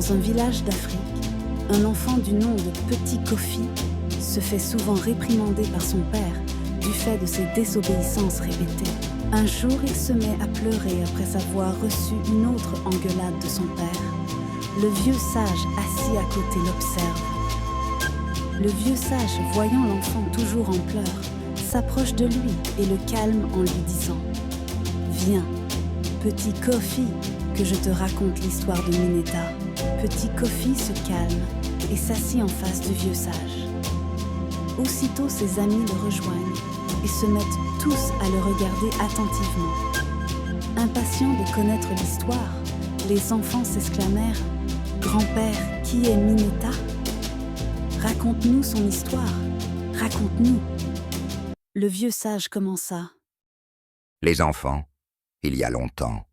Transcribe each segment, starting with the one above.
Dans un village d'Afrique, un enfant du nom de Petit Kofi se fait souvent réprimander par son père du fait de ses désobéissances répétées. Un jour, il se met à pleurer après avoir reçu une autre engueulade de son père. Le vieux sage assis à côté l'observe. Le vieux sage, voyant l'enfant toujours en pleurs, s'approche de lui et le calme en lui disant « Viens, Petit Kofi, que je te raconte l'histoire de Mineta. » Petit Kofi se calme et s'assit en face du vieux sage. Aussitôt, ses amis le rejoignent et se mettent tous à le regarder attentivement. Impatients de connaître l'histoire, les enfants s'exclamèrent « Grand-père, qui est Mineta ? Raconte-nous son histoire, raconte-nous !» Le vieux sage commença. « Les enfants, il y a longtemps,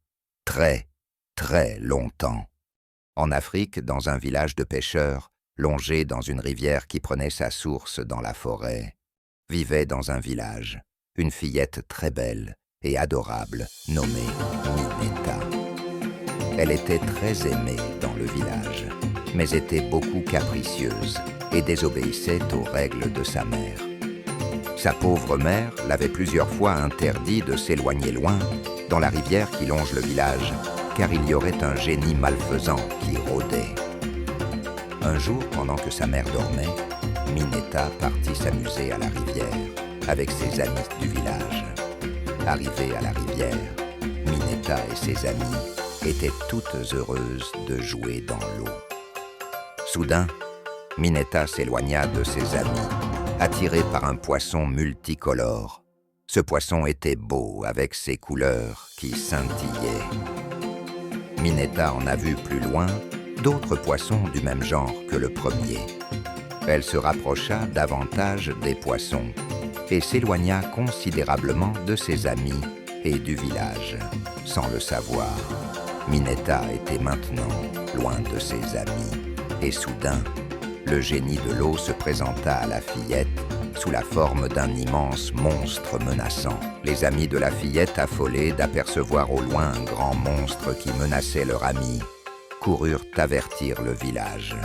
très, très longtemps, en Afrique, dans un village de pêcheurs, longé dans une rivière qui prenait sa source dans la forêt, vivait dans un village une fillette très belle et adorable nommée Mineta. Elle était très aimée dans le village, mais était beaucoup capricieuse et désobéissait aux règles de sa mère. Sa pauvre mère l'avait plusieurs fois interdit de s'éloigner loin dans la rivière qui longe le village, car il y aurait un génie malfaisant qui rôdait. Un jour, pendant que sa mère dormait, Mineta partit s'amuser à la rivière avec ses amis du village. Arrivée à la rivière, Mineta et ses amis étaient toutes heureuses de jouer dans l'eau. Soudain, Mineta s'éloigna de ses amis, attirée par un poisson multicolore. Ce poisson était beau avec ses couleurs qui scintillaient. Mineta en a vu plus loin d'autres poissons du même genre que le premier. Elle se rapprocha davantage des poissons et s'éloigna considérablement de ses amis et du village. Sans le savoir, Mineta était maintenant loin de ses amis. Et soudain, le génie de l'eau se présenta à la fillette sous la forme d'un immense monstre menaçant. Les amis de la fillette, affolés d'apercevoir au loin un grand monstre qui menaçait leur ami, coururent avertir le village.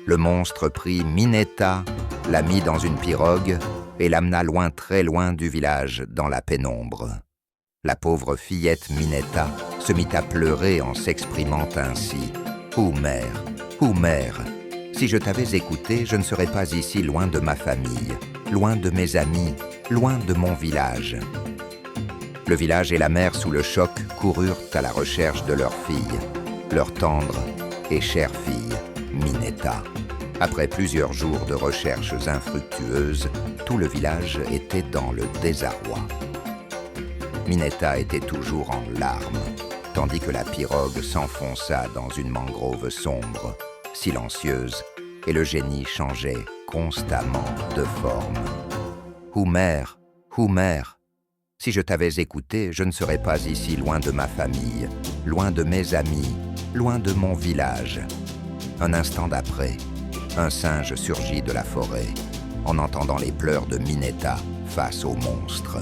Le monstre prit Mineta, la mit dans une pirogue et l'amena loin, très loin du village, dans la pénombre. La pauvre fillette Mineta se mit à pleurer en s'exprimant ainsi. « Ô mère, si je t'avais écouté, je ne serais pas ici loin de ma famille, loin de mes amis, loin de mon village. » Le village et la mère, sous le choc, coururent à la recherche de leur fille, leur tendre et chère fille, Mineta. Après plusieurs jours de recherches infructueuses, tout le village était dans le désarroi. Mineta était toujours en larmes, tandis que la pirogue s'enfonça dans une mangrove sombre, silencieuse, et le génie changeait constamment de forme. « Ô mère, si je t'avais écouté, je ne serais pas ici loin de ma famille, loin de mes amis, loin de mon village. » Un instant d'après, un singe surgit de la forêt, en entendant les pleurs de Mineta face au monstre.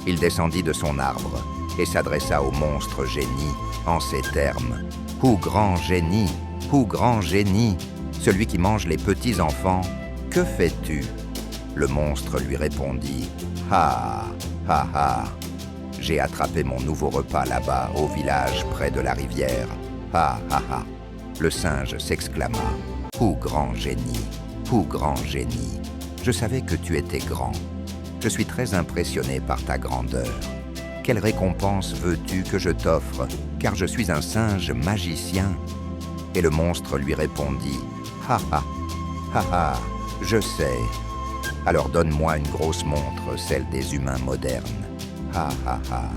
Il descendit de son arbre et s'adressa au monstre génie en ces termes. « Ô grand génie, celui qui mange les petits enfants, que fais-tu » Le monstre lui répondit « Ha, ha, ha, j'ai attrapé mon nouveau repas là-bas au village près de la rivière. Ha, ha, ha. » Le singe s'exclama « Ô grand génie, je savais que tu étais grand. Je suis très impressionné par ta grandeur. Quelle récompense veux-tu que je t'offre, car je suis un singe magicien ?» Et le monstre lui répondit « Ha ha, ha ha, je sais. Alors donne-moi une grosse montre, celle des humains modernes. Ha ha ha.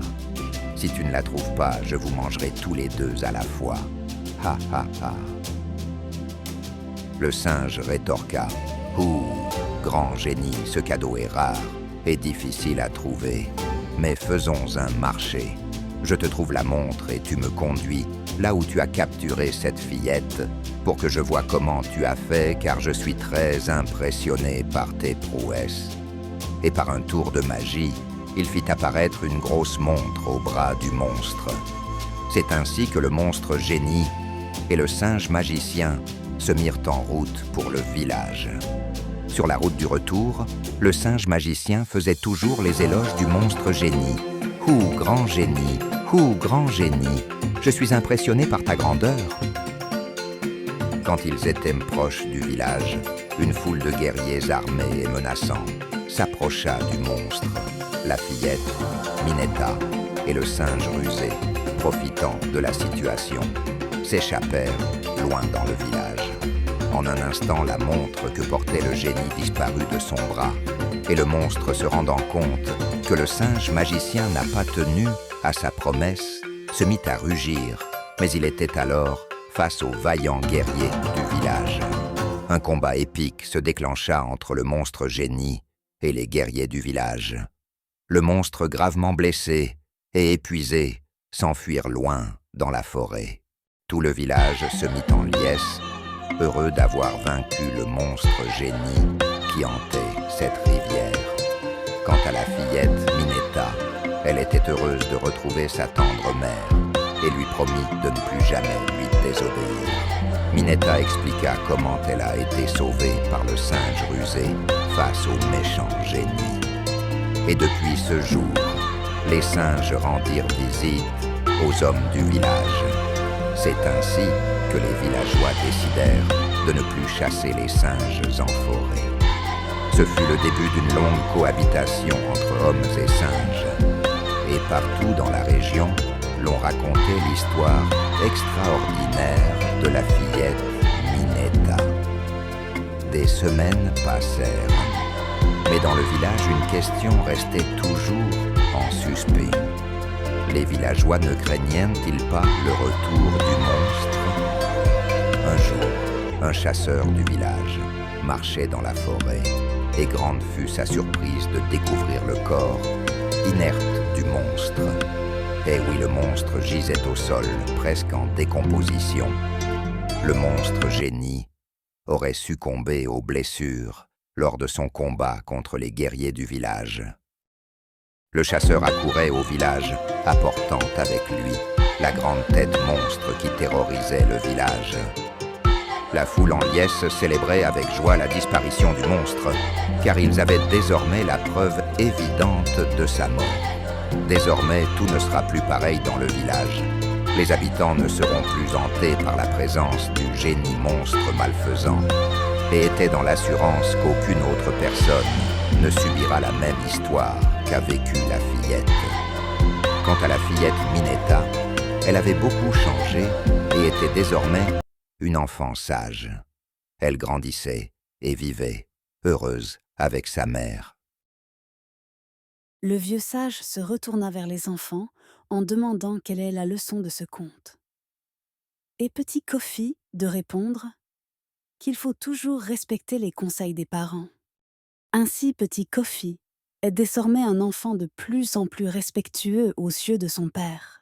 Si tu ne la trouves pas, je vous mangerai tous les deux à la fois. Ha ha ha. » Le singe rétorqua « Ouh, grand génie, ce cadeau est rare et difficile à trouver. Mais faisons un marché. Je te trouve la montre et tu me conduis là où tu as capturé cette fillette pour que je voie comment tu as fait, car je suis très impressionné par tes prouesses. » Et par un tour de magie, il fit apparaître une grosse montre au bras du monstre. C'est ainsi que le monstre génie et le singe magicien se mirent en route pour le village. Sur la route du retour, le singe magicien faisait toujours les éloges du monstre génie. « Hou, grand génie! Hou, grand génie! Je suis impressionné par ta grandeur !» Quand ils étaient proches du village, une foule de guerriers armés et menaçants s'approcha du monstre. La fillette, Minetta, et le singe rusé, profitant de la situation, s'échappèrent loin dans le village. En un instant, la montre que portait le génie disparut de son bras, et le monstre, se rendant compte que le singe magicien n'a pas tenu à sa promesse, se mit à rugir, mais il était alors face aux vaillants guerriers du village. Un combat épique se déclencha entre le monstre génie et les guerriers du village. Le monstre, gravement blessé et épuisé, s'enfuirent loin dans la forêt. Tout le village se mit en liesse, heureux d'avoir vaincu le monstre génie qui hantait cette rivière. Quant à la fillette Minetta, elle était heureuse de retrouver sa tendre mère et lui promit de ne plus jamais lui désobéir. Minetta expliqua comment elle a été sauvée par le singe rusé face au méchant génie. Et depuis ce jour, les singes rendirent visite aux hommes du village. C'est ainsi que les villageois décidèrent de ne plus chasser les singes en forêt. Ce fut le début d'une longue cohabitation entre hommes et singes. Et partout dans la région, l'on racontait l'histoire extraordinaire de la fillette Minetta. Des semaines passèrent, mais dans le village, une question restait toujours en suspens. Les villageois ne craignèrent-ils pas le retour du monstre? Un jour, un chasseur du village marchait dans la forêt, et grande fut sa surprise de découvrir le corps inerte du monstre. Et oui, le monstre gisait au sol, presque en décomposition. Le monstre génie aurait succombé aux blessures lors de son combat contre les guerriers du village. Le chasseur accourait au village, apportant avec lui la grande tête monstre qui terrorisait le village. La foule en liesse célébrait avec joie la disparition du monstre, car ils avaient désormais la preuve évidente de sa mort. Désormais, tout ne sera plus pareil dans le village. Les habitants ne seront plus hantés par la présence du génie monstre malfaisant et étaient dans l'assurance qu'aucune autre personne ne subira la même histoire qu'a vécu la fillette. Quant à la fillette Minetta, elle avait beaucoup changé et était désormais une enfant sage. Elle grandissait et vivait, heureuse avec sa mère. Le vieux sage se retourna vers les enfants en demandant quelle est la leçon de ce conte. Et petit Kofi de répondre qu'il faut toujours respecter les conseils des parents. Ainsi, petit Kofi est désormais un enfant de plus en plus respectueux aux yeux de son père.